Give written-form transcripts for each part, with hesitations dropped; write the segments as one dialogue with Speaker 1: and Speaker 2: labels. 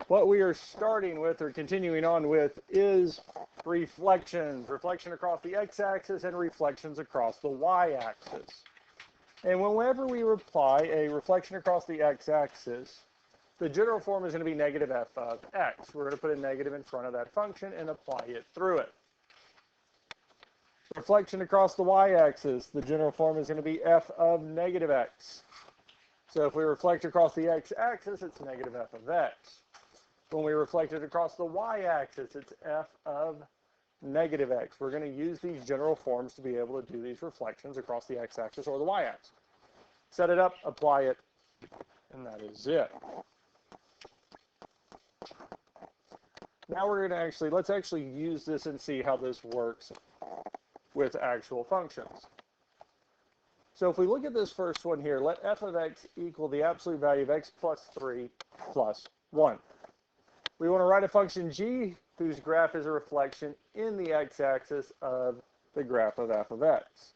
Speaker 1: What we are starting with or continuing on with is reflections. Reflection across the x-axis and reflections across the y-axis. And whenever we apply a reflection across the x-axis, the general form is going to be negative f of x. We're going to put a negative in front of that function and apply it through it. Reflection across the y-axis, the general form is going to be f of negative x. So if we reflect across the x-axis, it's negative f of x. When we reflect it across the y-axis, it's f of negative x. We're going to use these general forms to be able to do these reflections across the x-axis or the y-axis. Set it up, apply it, and that is it. Now we're going to let's actually use this and see how this works with actual functions. So if we look at this first one here, let f of x equal the absolute value of x plus 3 plus 1. We want to write a function g whose graph is a reflection in the x-axis of the graph of f of x.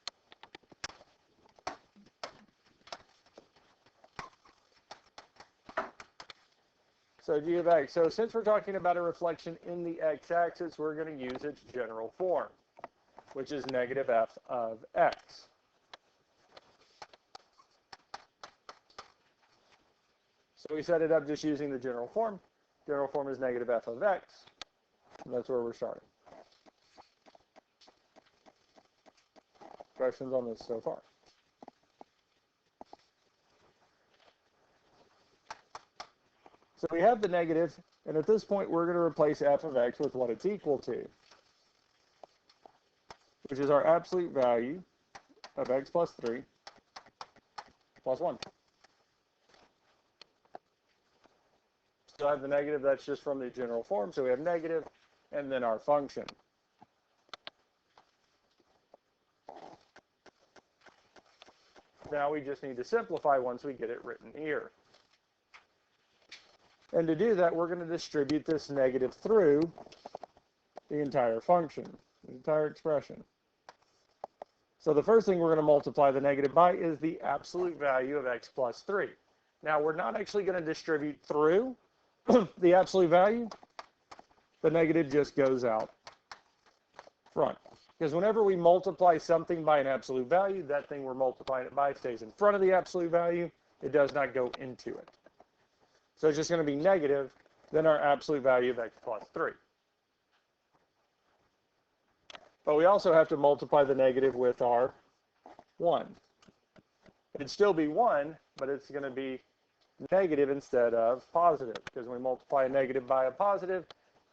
Speaker 1: So g of x. So since we're talking about a reflection in the x-axis, we're going to use its general form, which is negative f of x. So we set it up just using the general form. General form is negative f of x. And that's where we're starting. Questions on this so far? So we have the negative, and at this point we're going to replace f of x with what it's equal to, which is our absolute value of x plus 3 plus 1. So I have the negative, that's just from the general form, so we have negative, and then our function. Now we just need to simplify once we get it written here. And to do that, we're going to distribute this negative through the entire function, the entire expression. So the first thing we're going to multiply the negative by is the absolute value of x plus 3. Now we're not actually going to distribute through the absolute value. The negative just goes out front. Because whenever we multiply something by an absolute value, that thing we're multiplying it by stays in front of the absolute value. It does not go into it. So it's just going to be negative, then our absolute value of x plus 3. But we also have to multiply the negative with our 1. It'd still be 1, but it's going to be negative instead of positive, because when we multiply a negative by a positive,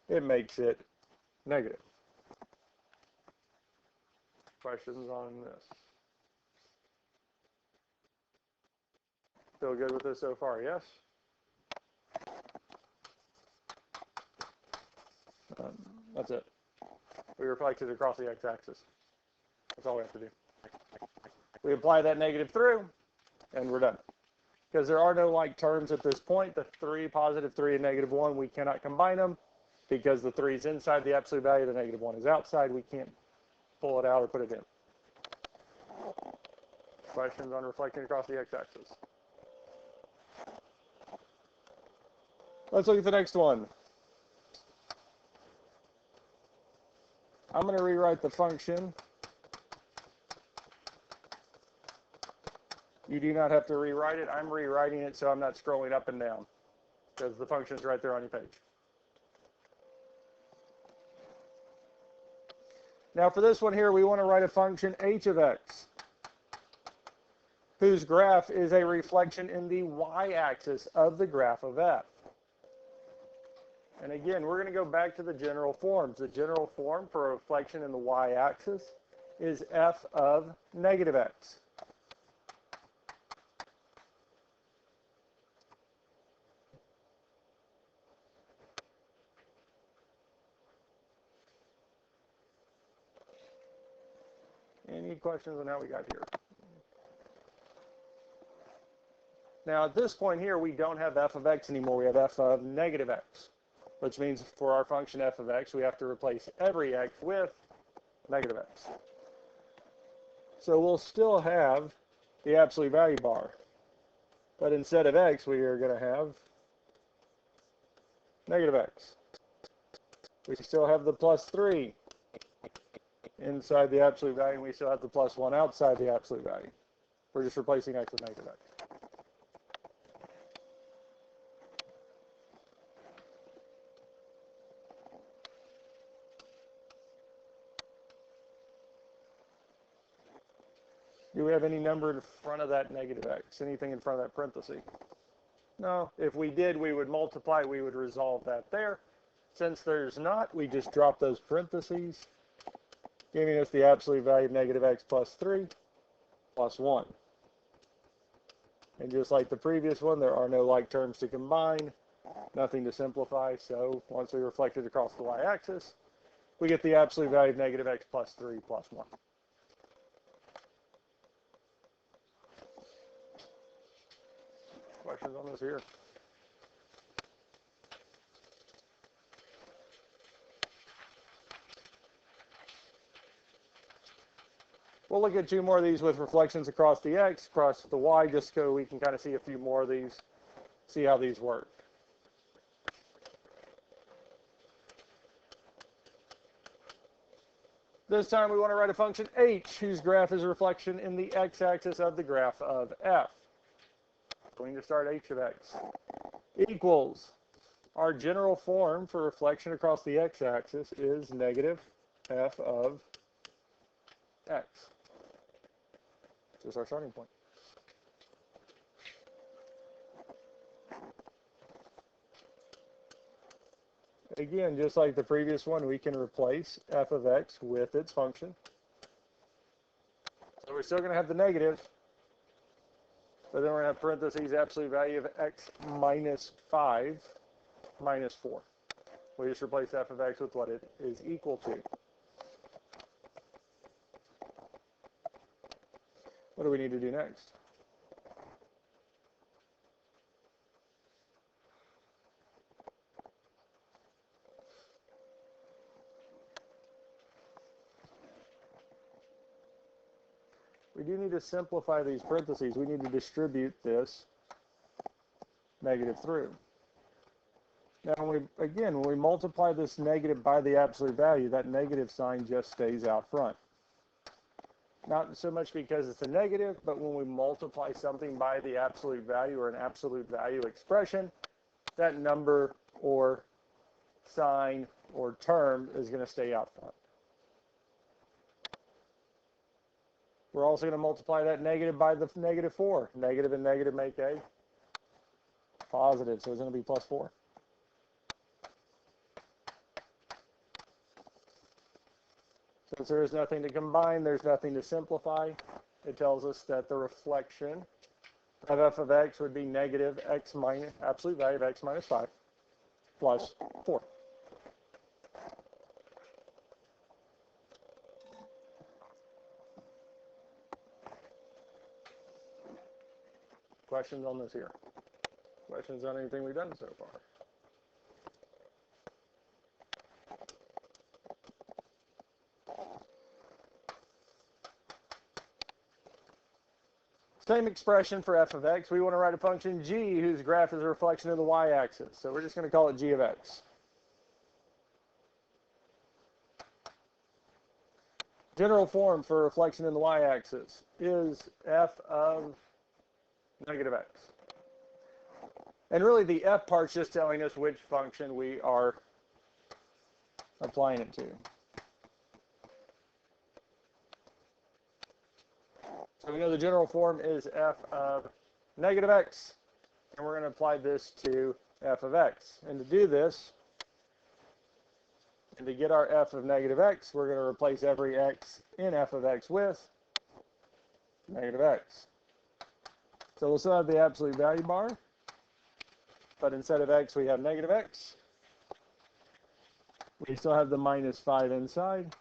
Speaker 1: it makes it negative. Questions on this? Feel good with this so far, yes? That's it. We reflect it across the x-axis. That's all we have to do. We apply that negative through, and we're done. Because there are no like terms at this point, the 3, positive 3, and negative 1, we cannot combine them because the 3 is inside the absolute value, the negative 1 is outside. We can't pull it out or put it in. Questions on reflecting across the x-axis? Let's look at the next one. I'm going to rewrite the function. You do not have to rewrite it. I'm rewriting it so I'm not scrolling up and down because the function is right there on your page. Now for this one here, we want to write a function h of x whose graph is a reflection in the y-axis of the graph of f. And again, we're going to go back to the general forms. The general form for a reflection in the y-axis is f of negative x. Any questions on how we got here? Now at this point here, we don't have f of x anymore. We have f of negative x, which means for our function f of x, we have to replace every x with negative x. So we'll still have the absolute value bar, but instead of x, we are going to have negative x. We still have the plus 3 inside the absolute value, and we still have the plus 1 outside the absolute value. We're just replacing x with negative x. Do we have any number in front of that negative x? Anything in front of that parenthesis? No. If we did, we would multiply. We would resolve that there. Since there's not, we just drop those parentheses, giving us the absolute value of negative x plus 3 plus 1. And just like the previous one, there are no like terms to combine, nothing to simplify. So once we reflect it across the y-axis, we get the absolute value of negative x plus 3 plus 1. Questions on this here? We'll look at 2 more of these with reflections across the x, across the y, just so we can kind of see a few more of these, see how these work. This time we want to write a function h, whose graph is a reflection in the x-axis of the graph of f. Going to start h of x equals, our general form for reflection across the x-axis is negative f of x. This is our starting point. Again, just like the previous one, we can replace f of x with its function. So we're still going to have the negative, but then we're going to have parentheses absolute value of x minus 5 minus 4. We just replace f of x with what it is equal to. What do we need to do next? We do need to simplify these parentheses. We need to distribute this negative through. Now, when we multiply this negative by the absolute value, that negative sign just stays out front. Not so much because it's a negative, but when we multiply something by the absolute value or an absolute value expression, that number or sign or term is going to stay out front. We're also going to multiply that negative by the negative 4. Negative and negative make a positive, so it's going to be plus 4. Since there is nothing to combine, there's nothing to simplify. It tells us that the reflection of f of x would be negative x minus, absolute value of x minus 5 plus 4. Questions on this here? Questions on anything we've done so far? Same expression for f of x. We want to write a function g whose graph is a reflection of the y-axis. So we're just going to call it g of x. General form for reflection in the y-axis is f of negative x. And really the f part's just telling us which function we are applying it to. So we know the general form is f of negative x, and we're going to apply this to f of x. And to do this, and to get our f of negative x, we're going to replace every x in f of x with negative x. So we'll still have the absolute value bar, but instead of x, we have negative x. We still have the minus 5 inside,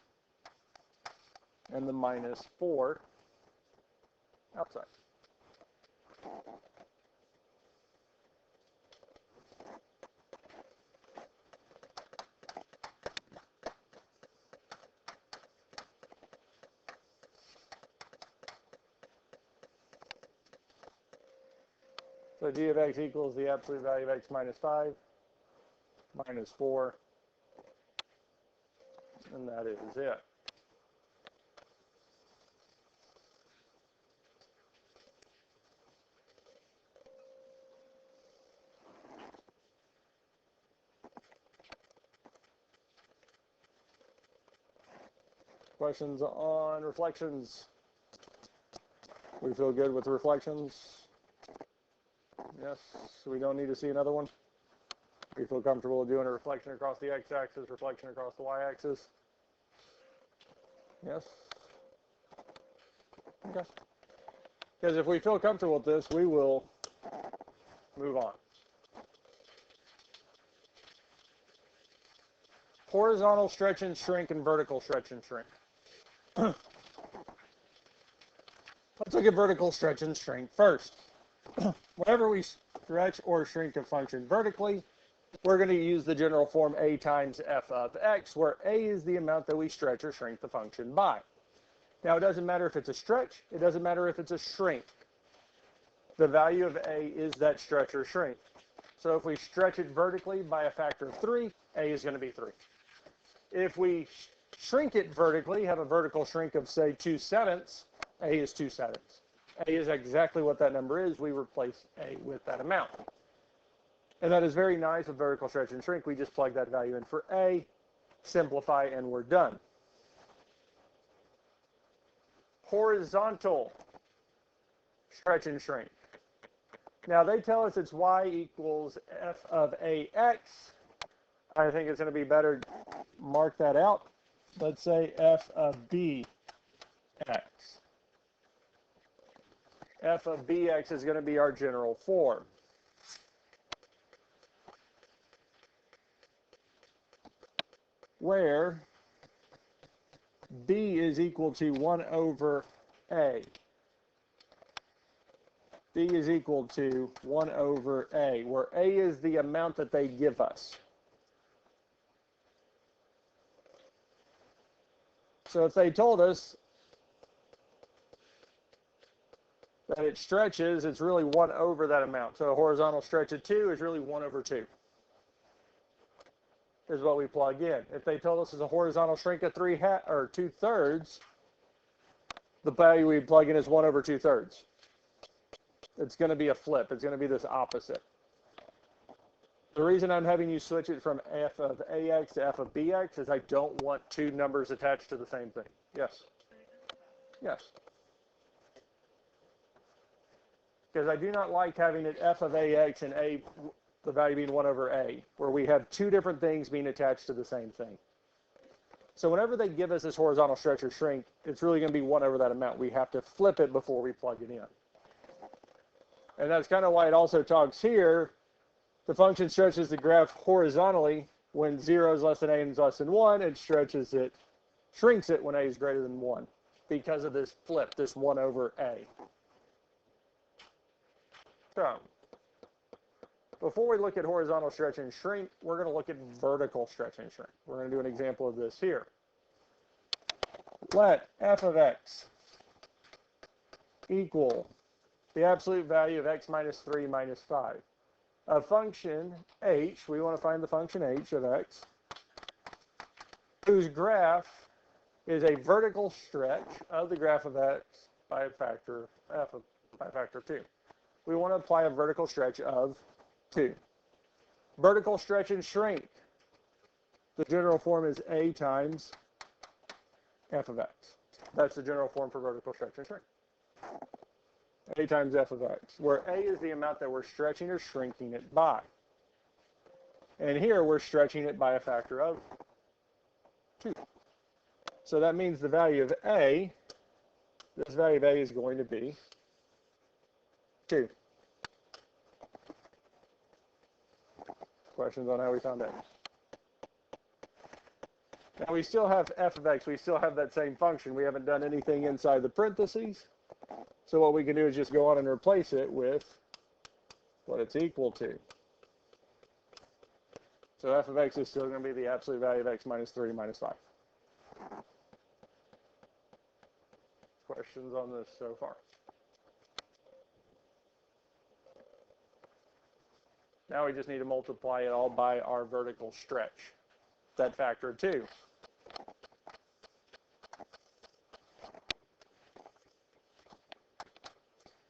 Speaker 1: and the minus 4 outside. So g of x equals the absolute value of x minus 5 minus 4, and that is it. Questions on reflections? We feel good with reflections? Yes, we don't need to see another one? We feel comfortable doing a reflection across the x-axis, reflection across the y-axis? Yes? Okay. Because if we feel comfortable with this, we will move on. Horizontal stretch and shrink and vertical stretch and shrink. Let's look at vertical stretch and shrink first. Whenever we stretch or shrink a function vertically, we're going to use the general form a times f of x, where a is the amount that we stretch or shrink the function by. Now, it doesn't matter if it's a stretch. It doesn't matter if it's a shrink. The value of a is that stretch or shrink. So if we stretch it vertically by a factor of 3, a is going to be 3. If we shrink it vertically, have a vertical shrink of, say, 2/7, a is 2/7. A is exactly what that number is. We replace a with that amount. And that is very nice with vertical stretch and shrink. We just plug that value in for a, simplify, and we're done. Horizontal stretch and shrink. Now, they tell us it's y equals f of ax. I think it's going to be better mark that out. Let's say f of bx. F of bx is going to be our general form. Where b is equal to 1 over a. B is equal to 1 over a, where a is the amount that they give us. So if they told us that it stretches, it's really 1 over that amount. So a horizontal stretch of 2 is really 1 over 2. Is what we plug in. If they told us it's a horizontal shrink of 2/3, the value we plug in is 1 over 2/3. It's going to be a flip. It's going to be this opposite. The reason I'm having you switch it from f of ax to f of bx is I don't want two numbers attached to the same thing. Yes? Yes. Because I do not like having it f of ax and a, the value being 1 over a, where we have two different things being attached to the same thing. So whenever they give us this horizontal stretch or shrink, it's really going to be 1 over that amount. We have to flip it before we plug it in. And that's kind of why it also talks here, the function stretches the graph horizontally when 0 is less than a and is less than 1, and stretches it, shrinks it when a is greater than 1, because of this flip, this 1 over a. So, before we look at horizontal stretch and shrink, we're going to look at vertical stretch and shrink. We're going to do an example of this here. Let f of x equal the absolute value of x minus 3 minus 5. A function h, we want to find the function h of x, whose graph is a vertical stretch of the graph of x by a factor of 2. We want to apply a vertical stretch of 2. Vertical stretch and shrink. The general form is a times f of x. That's the general form for vertical stretch and shrink. A times f of x, where a is the amount that we're stretching or shrinking it by. And here we're stretching it by a factor of 2. So that means the value of a, this value of a is going to be 2. Questions on how we found a? Now we still have f of x, we still have that same function. We haven't done anything inside the parentheses. So what we can do is just go on and replace it with what it's equal to. So f of x is still going to be the absolute value of x minus 3 minus 5. Questions on this so far? Now we just need to multiply it all by our vertical stretch, that factor of 2.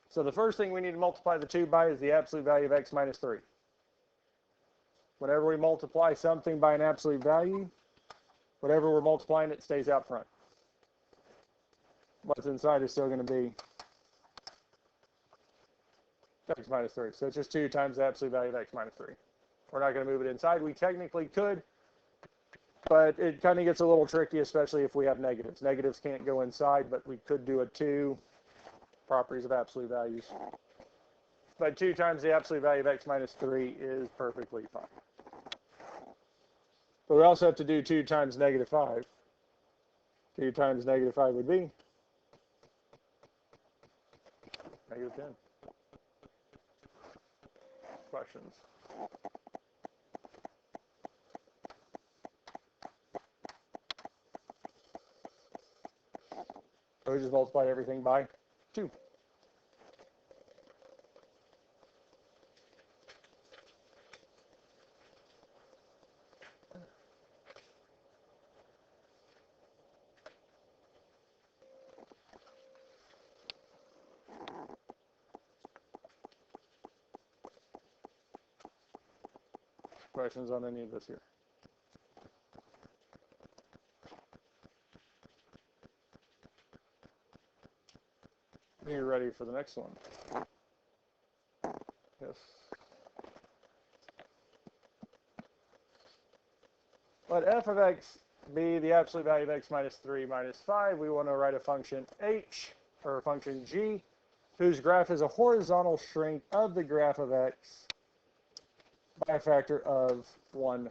Speaker 1: So the first thing we need to multiply the 2 by is the absolute value of x minus 3. Whenever we multiply something by an absolute value, whatever we're multiplying, it stays out front. What's inside is still going to be x minus 3. So it's just 2 times the absolute value of x minus 3. We're not going to move it inside. We technically could, but it kind of gets a little tricky, especially if we have negatives. Negatives can't go inside, but we could do a 2, properties of absolute values. But 2 times the absolute value of x minus 3 is perfectly fine. But we also have to do 2 times negative 5. 2 times negative 5 would be negative 10. Questions? So we just multiply everything by 2. Questions on any of this here? You're ready for the next one? Yes. Let f of x be the absolute value of x minus 3 minus 5. We want to write a function h, or a function g, whose graph is a horizontal shrink of the graph of x by a factor of 1/3.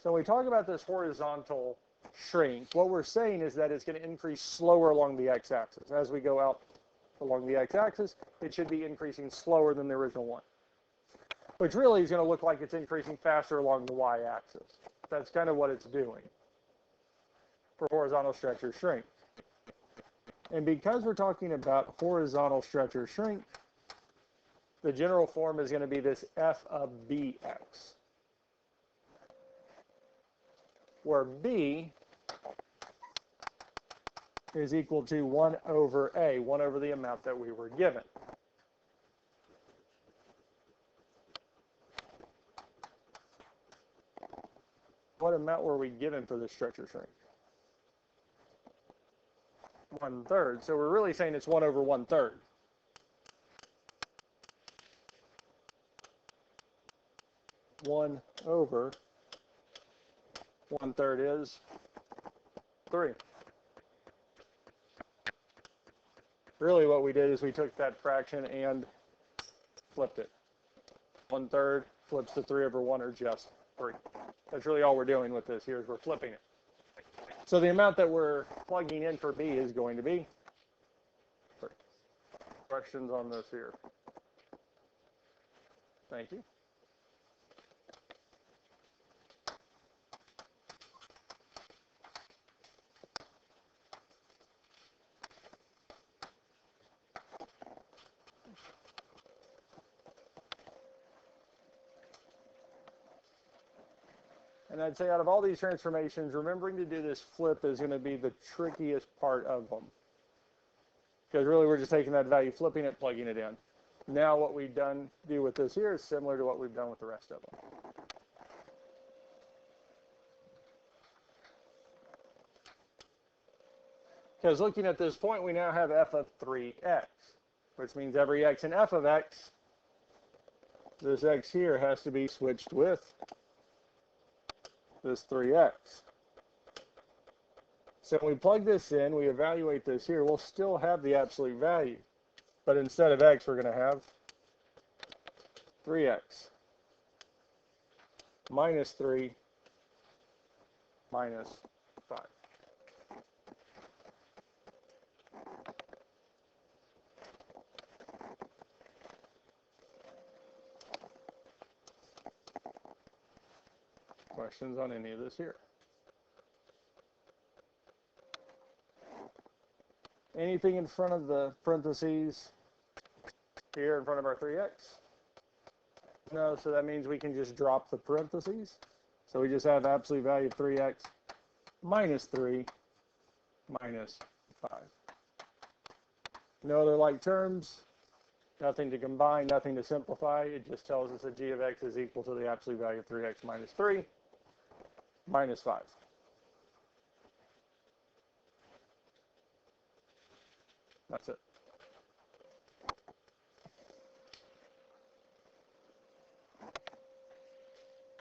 Speaker 1: So when we talk about this horizontal shrink, what we're saying is that it's going to increase slower along the x-axis. As we go out along the x-axis, it should be increasing slower than the original one, which really is going to look like it's increasing faster along the y-axis. That's kind of what it's doing for horizontal stretch or shrink. And because we're talking about horizontal stretch or shrink, the general form is going to be this f of bx, where b is equal to 1 over a, 1 over the amount that we were given. What amount were we given for this stretch or shrink? 1/3. So we're really saying it's 1 over 1/3. One over 1/3 is 3. Really what we did is we took that fraction and flipped it. 1/3 flips to 3 over 1, or just 3. That's really all we're doing with this here, is we're flipping it. So the amount that we're plugging in for b is going to be 3. Questions on this here? Thank you. And I'd say out of all these transformations, remembering to do this flip is going to be the trickiest part of them. Because really we're just taking that value, flipping it, plugging it in. Now what we've done do with this here is similar to what we've done with the rest of them. Because looking at this point, we now have f of 3x, which means every x in f of x, this x here has to be switched with this 3x. So when we plug this in, we evaluate this here, we'll still have the absolute value. But instead of x, we're going to have 3x minus 3 minus 5. Questions on any of this here? Anything in front of the parentheses here in front of our 3x? No, so that means we can just drop the parentheses. So we just have absolute value of 3x minus 3 minus 5. No other like terms, nothing to combine, nothing to simplify. It just tells us that g of x is equal to the absolute value of 3x minus 3 minus 5. That's it.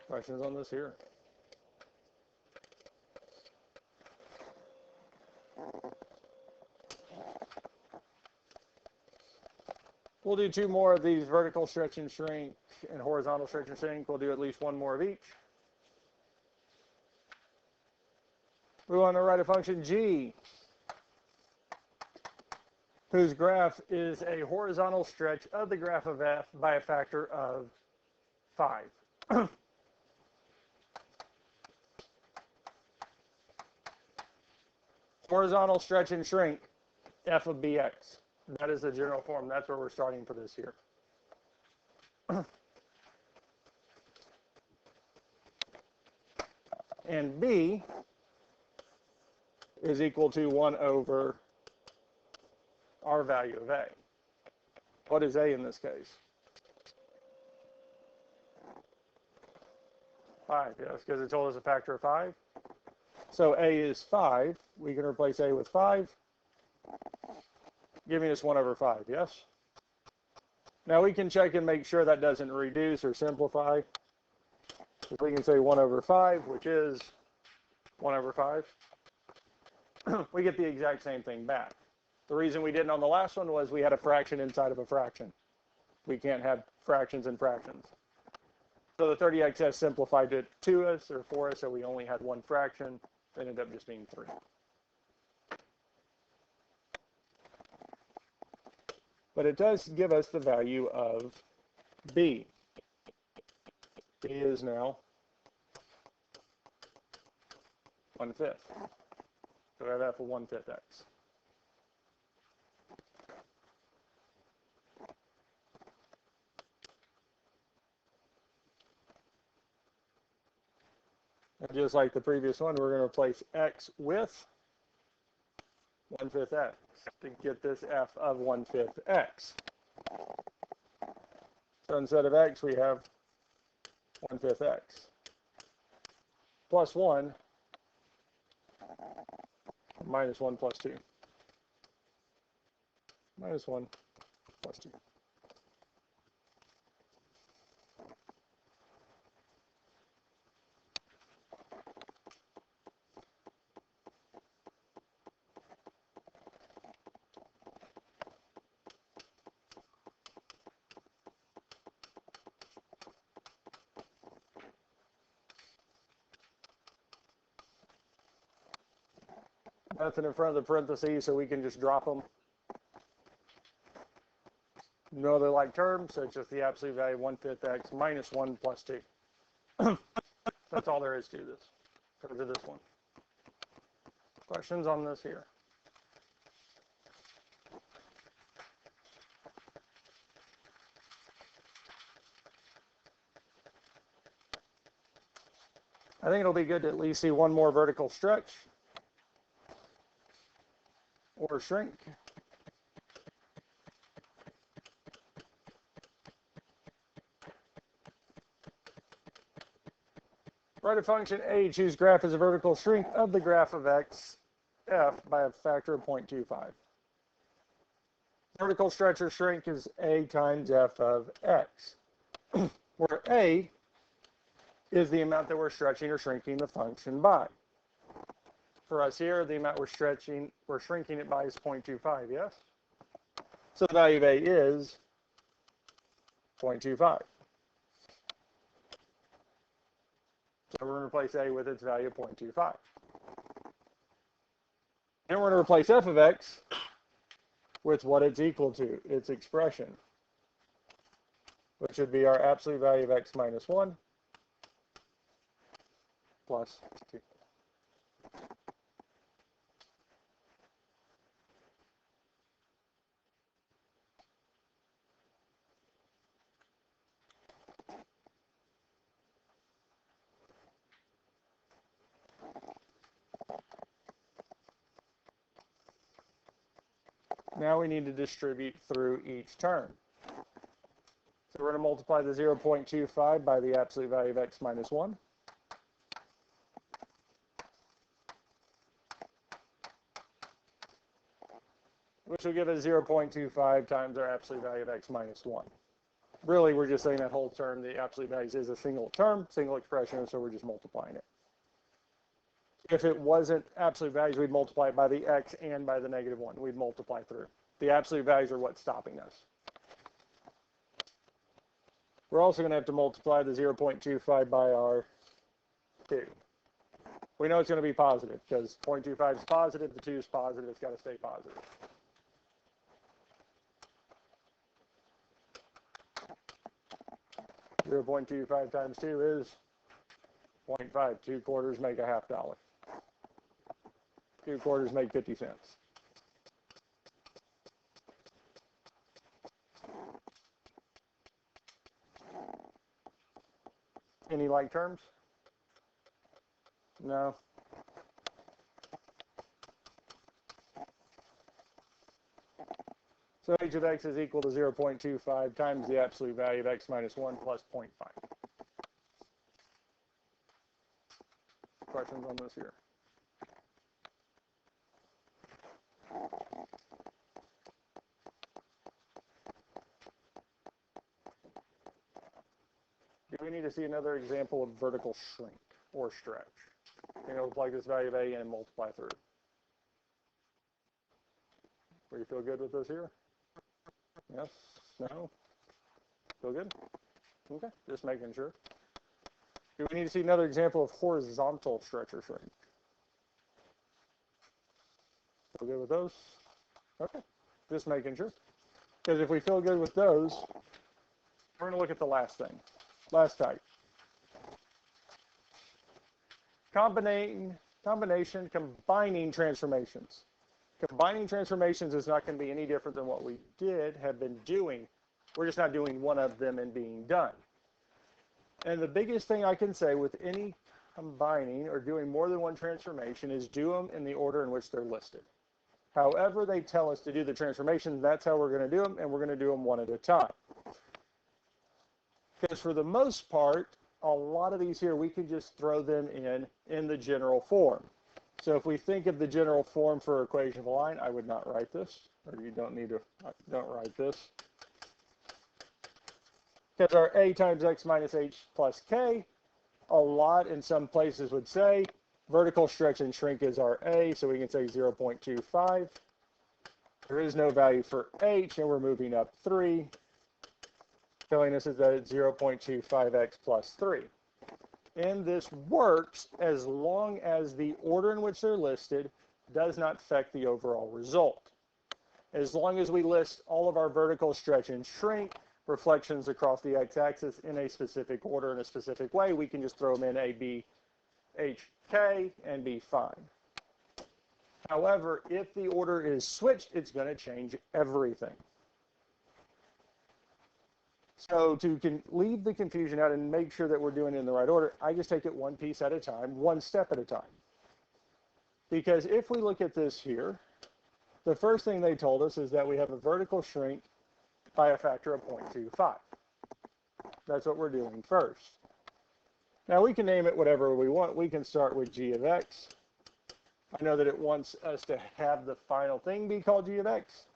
Speaker 1: Questions on this here? We'll do 2 more of these vertical stretch and shrink and horizontal stretch and shrink. We'll do at least 1 more of each. We want to write a function g whose graph is a horizontal stretch of the graph of f by a factor of 5. Horizontal stretch and shrink f of bx. That is the general form. That's where we're starting for this here. And b is equal to 1 over our value of a. What is a in this case? 5, yes, because it told us a factor of 5. So a is 5. We can replace a with 5, giving us 1 over 5, yes? Now we can check and make sure that doesn't reduce or simplify. If we can say 1 over 5, which is 1 over 5, we get the exact same thing back. The reason we didn't on the last one was we had a fraction inside of a fraction. We can't have fractions and fractions. So the 30x has simplified it to us or for us, so we only had 1 fraction. It ended up just being 3. But it does give us the value of b. b is now 1/5. So we have f of 1/5 x. And just like the previous one, we're going to replace x with 1/5 x to get this f of 1/5 x. So instead of x, we have 1/5 x plus 1 minus 1 plus 2. Minus 1 plus 2. Nothing in front of the parentheses, so we can just drop them. No other like terms, so it's just the absolute value of 1/5 x minus 1 plus 2. That's all there is to this, or to this one. Questions on this here? I think it'll be good to at least see 1 more vertical stretch or shrink. Write a function h whose graph is a vertical shrink of the graph of x, f, by a factor of 0.25. Vertical stretch or shrink is a times f of x, where a is the amount that we're stretching or shrinking the function by. For us here, the amount we're shrinking it by is 0.25, yes? So the value of a is 0.25. So we're going to replace a with its value of 0.25. And we're going to replace f of x with what it's equal to, its expression, which would be our absolute value of x minus 1 plus 2. Now we need to distribute through each term. So we're going to multiply the 0.25 by the absolute value of x minus 1. Which will give us 0.25 times our absolute value of x minus 1. Really, we're just saying that whole term, the absolute values, is a single term, single expression, so we're just multiplying it. If it wasn't absolute values, we'd multiply it by the x and by the negative 1. We'd multiply through. The absolute values are what's stopping us. We're also going to have to multiply the 0.25 by our 2. We know it's going to be positive because 0.25 is positive, the 2 is positive, it's got to stay positive. $0.25 times 2 is 0.5. 2 quarters make a $0.50. 2 quarters make 50 cents. Any like terms? No. So h of x is equal to 0.25 times the absolute value of x minus 1 plus 0.5. Questions on this here? Do we need to see another example of vertical shrink or stretch? You know, plug this value of a in and multiply through. Do you feel good with this here? Yes? No? Feel good? Okay, just making sure. Do we need to see another example of horizontal stretch or shrink? Feel good with those? Okay, just making sure. Because if we feel good with those, we're going to look at the last thing. Last type. Combining transformations. Combining transformations is not going to be any different than what we have been doing. We're just not doing one of them and being done. And the biggest thing I can say with any combining or doing more than one transformation is do them in the order in which they're listed. However they tell us to do the transformations, that's how we're going to do them, and we're going to do them one at a time. Because for the most part, a lot of these here, we can just throw them in the general form. So if we think of the general form for equation of a line, I would not write this, or you don't need to, don't write this. Because our a times x minus h plus k, a lot in some places would say vertical stretch and shrink is our a, so we can say 0.25. There is no value for h, and we're moving up 3, telling us that it's 0.25x plus 3. And this works as long as the order in which they're listed does not affect the overall result. As long as we list all of our vertical stretch and shrink reflections across the x-axis in a specific order in a specific way, we can just throw them in a, b, h, k, and be fine. However, if the order is switched, it's going to change everything. So to leave the confusion out and make sure that we're doing it in the right order, I just take it one piece at a time, one step at a time. Because if we look at this here, the first thing they told us is that we have a vertical shrink by a factor of 0.25. That's what we're doing first. Now we can name it whatever we want. We can start with g of x. I know that it wants us to have the final thing be called g of x,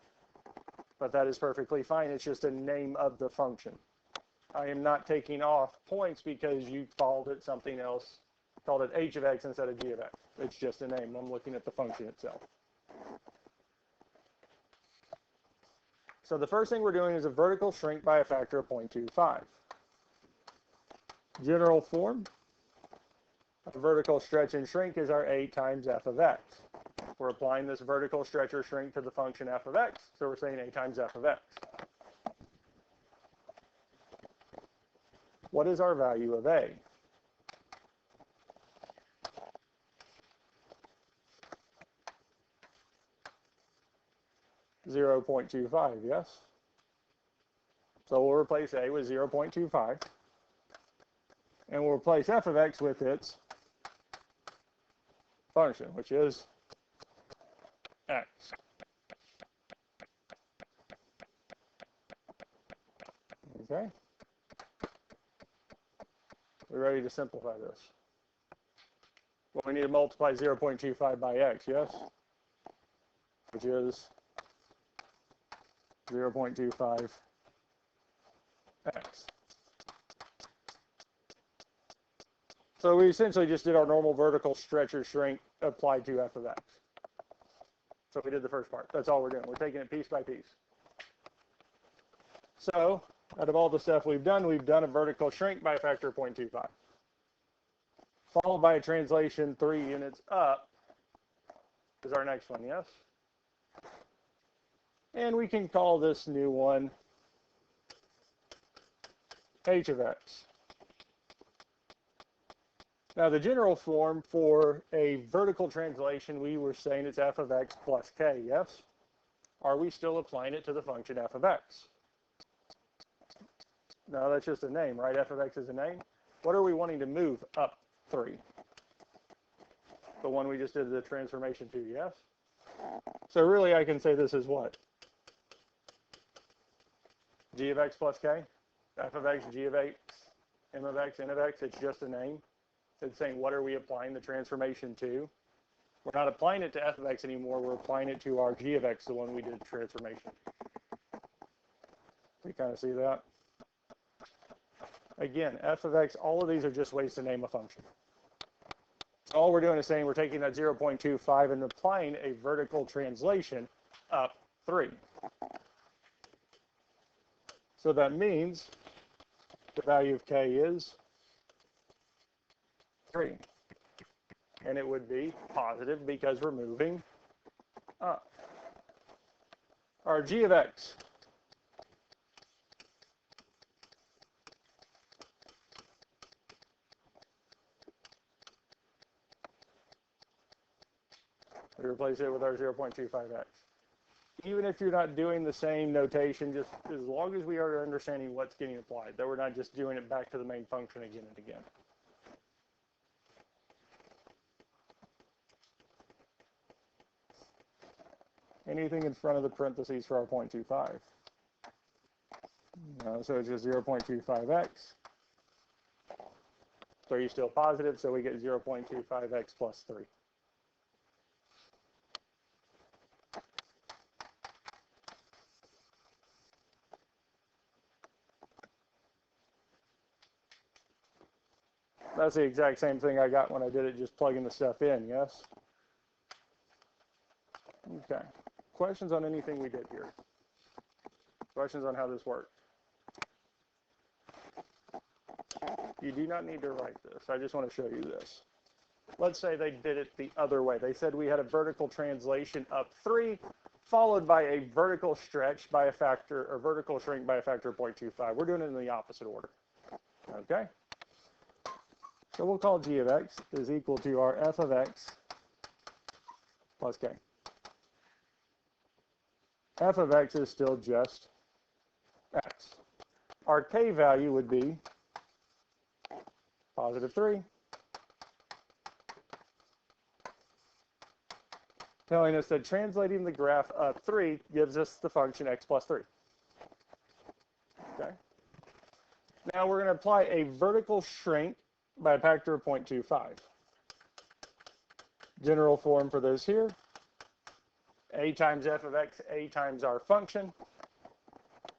Speaker 1: but that is perfectly fine. It's just a name of the function. I am not taking off points because you called it something else, called it h of x instead of g of x. It's just a name. I'm looking at the function itself. So the first thing we're doing is a vertical shrink by a factor of 0.25. General form, a vertical stretch and shrink is our a times f of x. We're applying this vertical stretch or shrink to the function f of x, so we're saying a times f of x. What is our value of a? $0.25, yes? So we'll replace a with 0.25, and we'll replace f of x with its function, which is x. Okay. We're ready to simplify this. Well, we need to multiply 0.25 by x, yes? Which is 0.25 x. So we essentially just did our normal vertical stretch or shrink applied to f of x. So we did the first part. That's all we're doing. We're taking it piece by piece. So out of all the stuff we've done a vertical shrink by a factor of 0.25. Followed by a translation 3 units up is our next one, yes? And we can call this new one h of x. Now the general form for a vertical translation, we were saying it's f of x plus k, yes? Are we still applying it to the function f of x? No, that's just a name, right? F of x is a name. What are we wanting to move up 3? The one we just did the transformation to, yes? So really I can say this is what? G of x plus k? F of x, g of x, m of x, n of x, it's just a name. It's saying what are we applying the transformation to? We're not applying it to f of x anymore, we're applying it to our g of x, the one we did transformation. You kind of see that? Again, f of x, all of these are just ways to name a function. All we're doing is saying we're taking that 0.25 and applying a vertical translation up 3. So that means the value of k is 3. And it would be positive because we're moving up. Our g of x. We replace it with our 0.25x. Even if you're not doing the same notation, just as long as we are understanding what's getting applied, that we're not just doing it back to the main function again and again. Anything in front of the parentheses for our 0.25. So it's just 0.25x. 3 is still positive, so we get 0.25x plus 3. That's the exact same thing I got when I did it, just plugging the stuff in, yes? Okay. Questions on anything we did here? Questions on how this worked? You do not need to write this. I just want to show you this. Let's say they did it the other way. They said we had a vertical translation up 3, followed by a vertical stretch by a factor, or vertical shrink by a factor of 0.25. We're doing it in the opposite order. Okay? So we'll call g of x is equal to our f of x plus k. F of x is still just x. Our k value would be positive 3, telling us that translating the graph up 3 gives us the function x plus 3. Okay. Now we're going to apply a vertical shrink by a factor of 0.25. General form for this here, a times f of x, a times our function.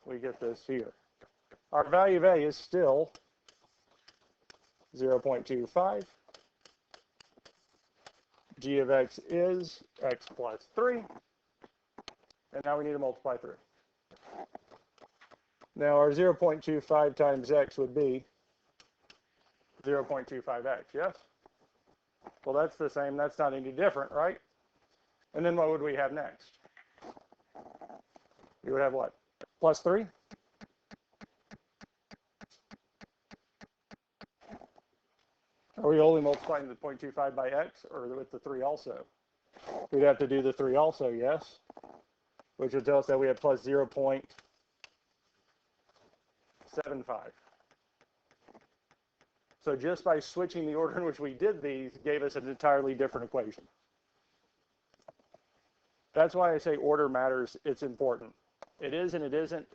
Speaker 1: We get this here. Our value of a is still 0.25. G of x is x plus 3. And now we need to multiply through. Now our 0.25 times x would be 0.25x, yes? Well, that's the same. That's not any different, right? And then what would we have next? You would have what? Plus 3? Are we only multiplying the 0.25 by x, or with the 3 also? We'd have to do the 3 also, yes? Which would tell us that we have plus 0.75. So just by switching the order in which we did these gave us an entirely different equation. That's why I say order matters. It's important. It is and it isn't.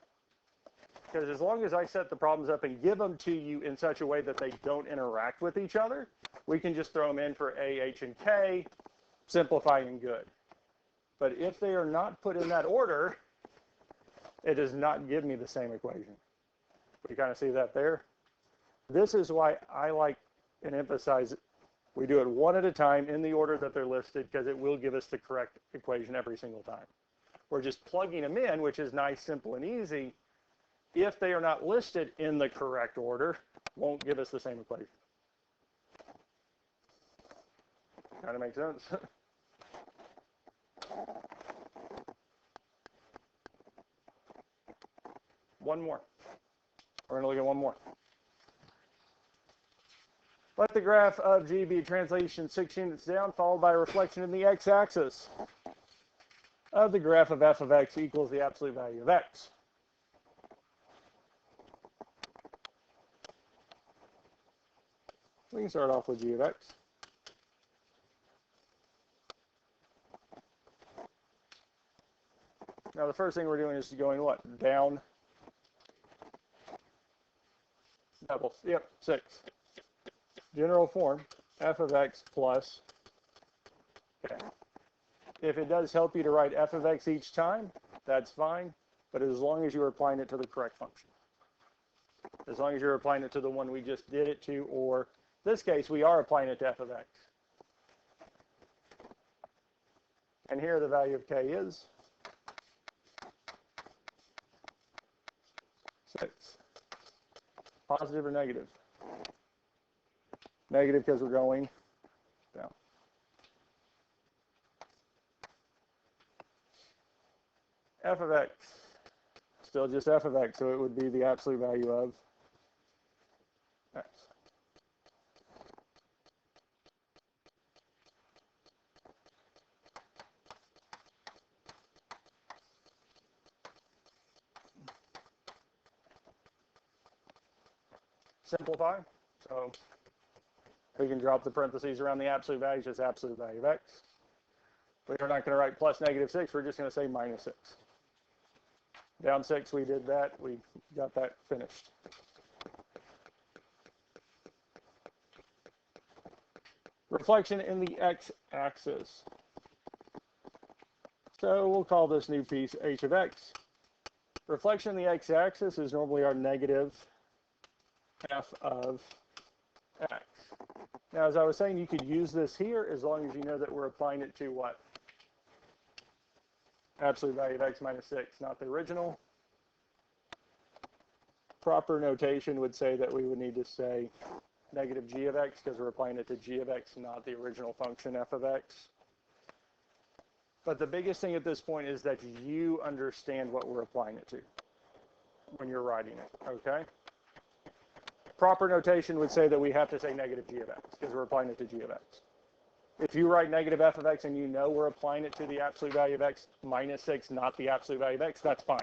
Speaker 1: because as long as I set the problems up and give them to you in such a way that they don't interact with each other, we can just throw them in for A, H, and K, simplify and good. But if they are not put in that order, it does not give me the same equation. We kind of see that there. This is why I like and emphasize we do it one at a time in the order that they're listed, because it will give us the correct equation every single time. We're just plugging them in, which is nice, simple, and easy. If they are not listed in the correct order, won't give us the same equation. Kind of makes sense. One more. We're going to look at one more. Let the graph of G be a translation 6 units down, followed by a reflection in the x-axis of the graph of f of x equals the absolute value of x. We can start off with g of x. Now the first thing we're doing is going what? Down. Double. Yep, 6. General form, f of x plus k. If it does help you to write f of x each time, that's fine, but as long as you're applying it to the correct function. As long as you're applying it to the one we just did it to, or in this case, we are applying it to f of x. And here the value of k is 6. Positive or negative? Negative because we're going down. F of x, still just f of x, so it would be the absolute value of x. Simplify, so we can drop the parentheses around the absolute value, just absolute value of x. We're not going to write plus negative 6, we're just going to say minus 6. Down 6, we did that, we got that finished. Reflection in the x-axis. So we'll call this new piece h of x. Reflection in the x-axis is normally our negative f of x. Now, as I was saying, you could use this here as long as you know that we're applying it to what? Absolute value of x minus 6, not the original. Proper notation would say that we would need to say negative g of x because we're applying it to g of x, not the original function f of x. But the biggest thing at this point is that you understand what we're applying it to when you're writing it, okay? Proper notation would say that we have to say negative g of x because we're applying it to g of x. If you write negative f of x and you know we're applying it to the absolute value of x minus 6, not the absolute value of x, that's fine.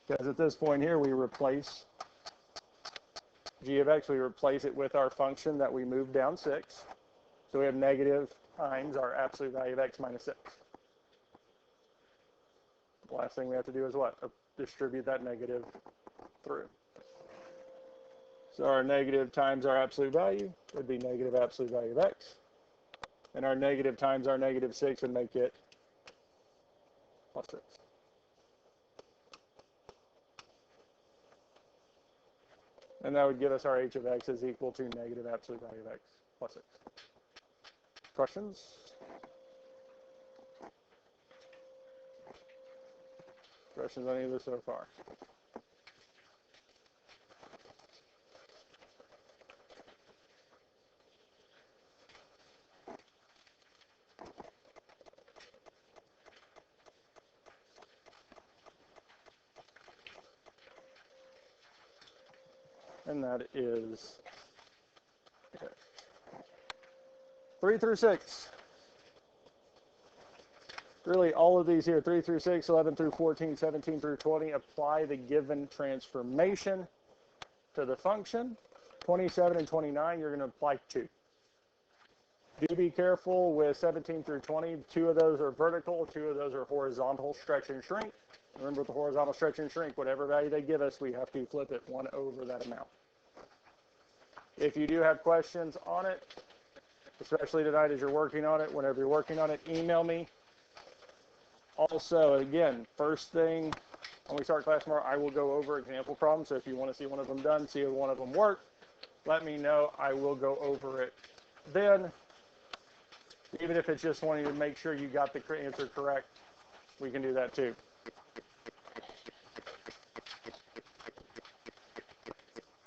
Speaker 1: Because at this point here, we replace g of x, we replace it with our function that we moved down 6. So we have negative times our absolute value of x minus 6. The last thing we have to do is what? Distribute that negative through. So our negative times our absolute value would be negative absolute value of x. And our negative times our negative 6 would make it plus 6. And that would give us our h of x is equal to negative absolute value of x plus 6. Questions? Questions on either so far? And that is okay. 3 through 6. Really, all of these here, 3 through 6, 11 through 14, 17 through 20, apply the given transformation to the function. 27 and 29, you're going to apply 2. Do be careful with 17 through 20. 2 of those are vertical, 2 of those are horizontal, stretch and shrink. Remember, with the horizontal stretch and shrink, whatever value they give us, we have to flip it 1 over that amount. If you do have questions on it, especially tonight as you're working on it, whenever you're working on it, email me. Also, again, first thing when we start class tomorrow, I will go over example problems. So if you want to see one of them done, see if one of them work, let me know. I will go over it then. Even if it's just wanting to make sure you got the answer correct, we can do that too.